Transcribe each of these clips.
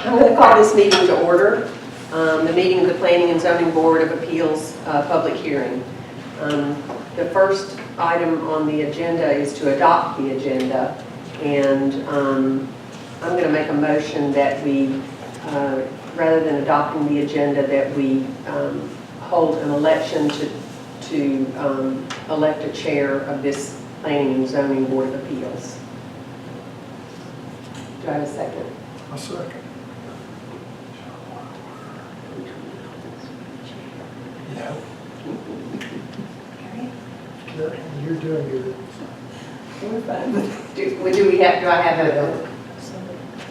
I'm going to call this meeting to order. The meeting of the Planning and Zoning Board of Appeals public hearing. The first item on the agenda is to adopt the agenda, and I'm going to make a motion that we, rather than adopting the agenda, that we hold an election to elect a chair of this Planning and Zoning Board of Appeals. Do I have a second? A second. Yeah. You're doing good. We're fine. Do I have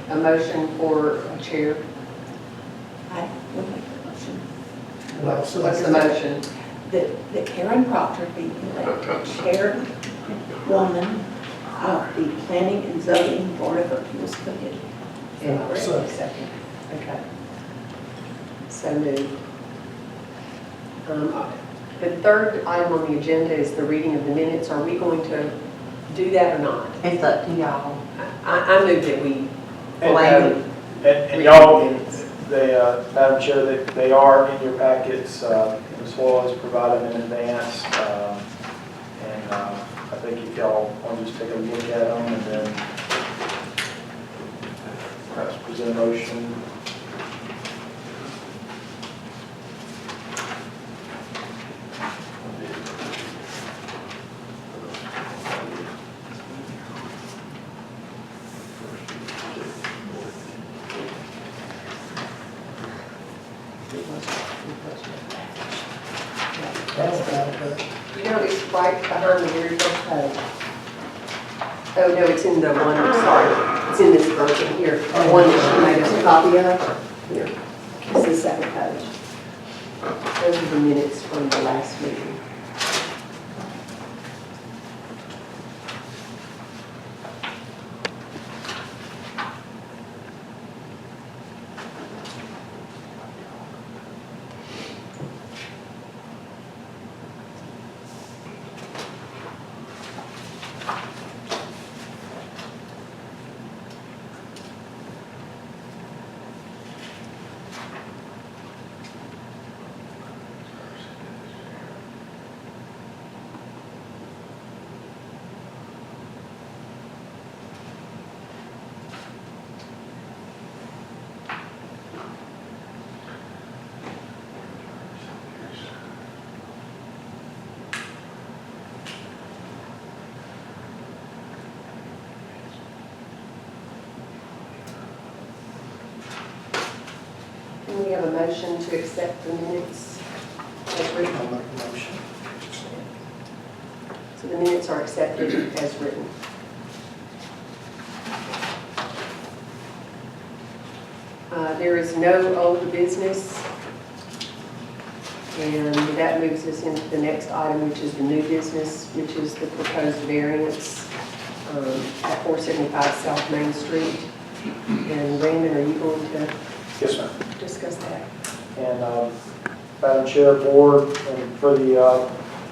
a motion for a chair? I will make the motion What's the motion? that Karen Proctor be elected chairwoman of the Planning and Zoning Board of Appeals Committee. Second. Okay. So moved. The third item on the agenda is the reading of the minutes. Are we going to do that or not? It's up to y'all. I move that we And y'all, Madam Chair, they are in your packets. Ms. Hoyle has provided them in advance. And I think if y'all want to just take a look at them and then perhaps present a motion. You know, it's right behind the very first page. Oh, no, it's in the one, I'm sorry. It's in this version here. The one that she made us a copy of. Here. It's the second page. Those are the minutes from the last meeting. Can we have a motion to accept the minutes as written? I'll make a motion. So the minutes are accepted as written. There is no old business, and that moves us into the next item, which is the new business, which is the proposed variance at 475 South Main Street. And Raymond, are you going to Yes, ma'am. discuss that? And Madam Chair, Board, and for the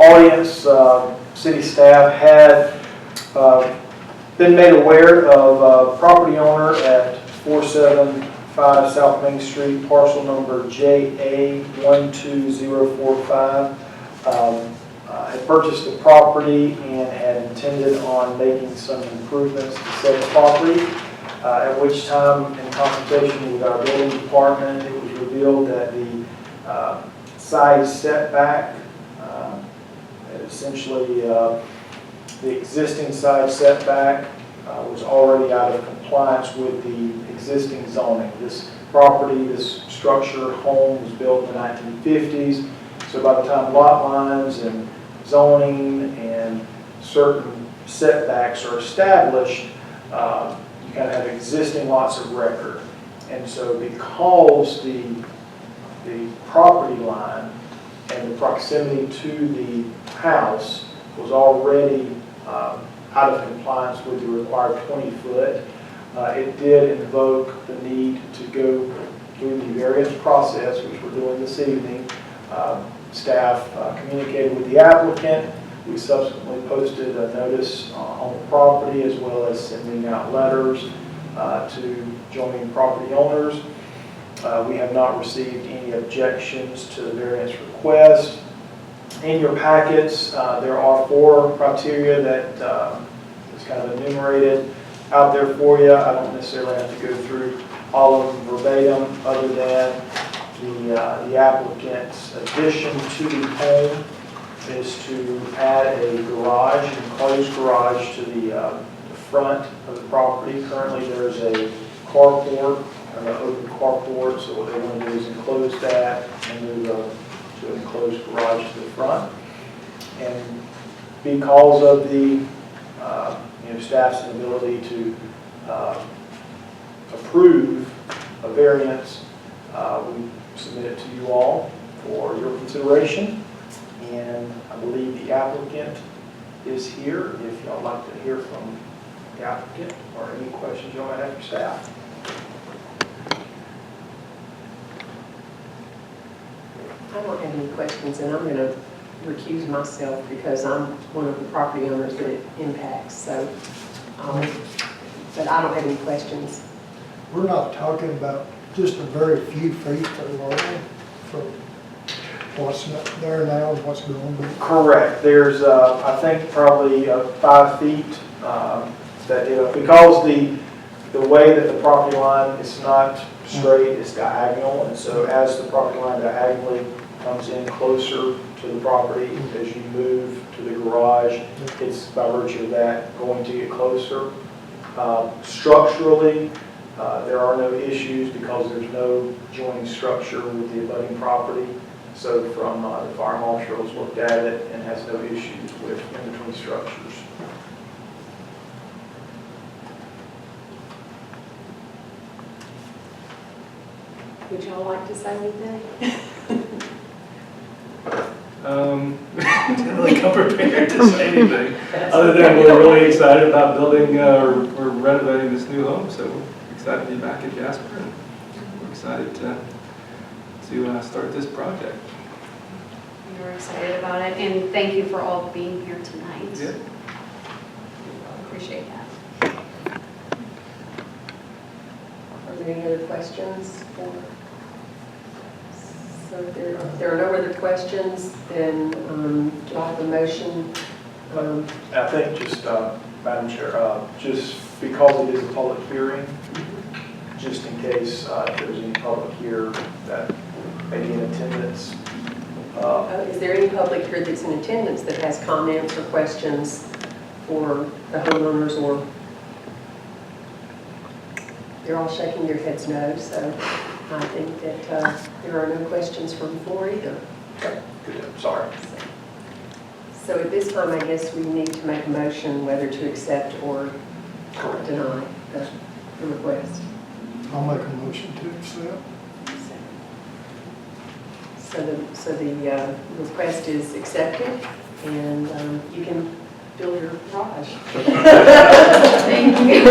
audience, city staff had been made aware of a property owner at 475 South Main Street, parcel number JA12045. Had purchased the property and had intended on making some improvements to said property. At which time, in consultation with our building department, it was revealed that the side setback, essentially the existing side setback was already out of compliance with the existing zoning. This property, this structure, home was built in the 1950s, so by the time lot lines and zoning and certain setbacks are established, you kind of have existing lots of record. And so because the property line and the proximity to the house was already out of compliance with the required 20-foot, it did invoke the need to go through the variance process, which we're doing this evening. Staff communicated with the applicant. We subsequently posted a notice on the property, as well as sending out letters to joining property owners. We have not received any objections to the variance request. In your packets, there are 4 criteria that is kind of enumerated out there for you. I don't necessarily have to go through all of them verbatim, other than the applicant's addition to the home is to add a garage, an enclosed garage to the front of the property. Currently, there's a carport, an open carport, so what they want to do is enclose that and move to an enclosed garage to the front. And because of the staff's inability to approve a variance, we submit it to you all for your consideration. And I believe the applicant is here. If y'all like to hear from the applicant or any questions y'all might have for staff. I don't have any questions, and I'm going to recuse myself because I'm one of the property owners that it impacts, so, but I don't have any questions. We're not talking about just a very few feet from what's there now and what's going to be. Correct. There's, I think, probably 5 feet that, because the way that the property line is not straight, it's diagonal, and so as the property line diagonally comes in closer to the property, as you move to the garage, it's by virtue of that going to get closer. Structurally, there are no issues because there's no joining structure with the abutting property. So from the fire marshal has looked at it and has no issues with in-between structures. Would y'all like to say anything? Didn't really come prepared to say anything, other than we're really excited about building, we're renovating this new home, so we're excited to be back at Jasper, and we're excited to start this project. We were excited about it, and thank you for all being here tonight. Yeah. Appreciate that. Are there any other questions? So if there are no other questions, then do I have a motion? I think just, Madam Chair, just because it is a public hearing, just in case there's any public here that may be in attendance. Is there any public here that's in attendance that has comments or questions for the homeowners, or they're all shaking their heads no, so I think that there are no questions from the floor either. Okay, good, sorry. So at this time, I guess we need to make a motion whether to accept or deny the request. I'll make a motion to accept. So the request is accepted, and you can build your garage. Thank you.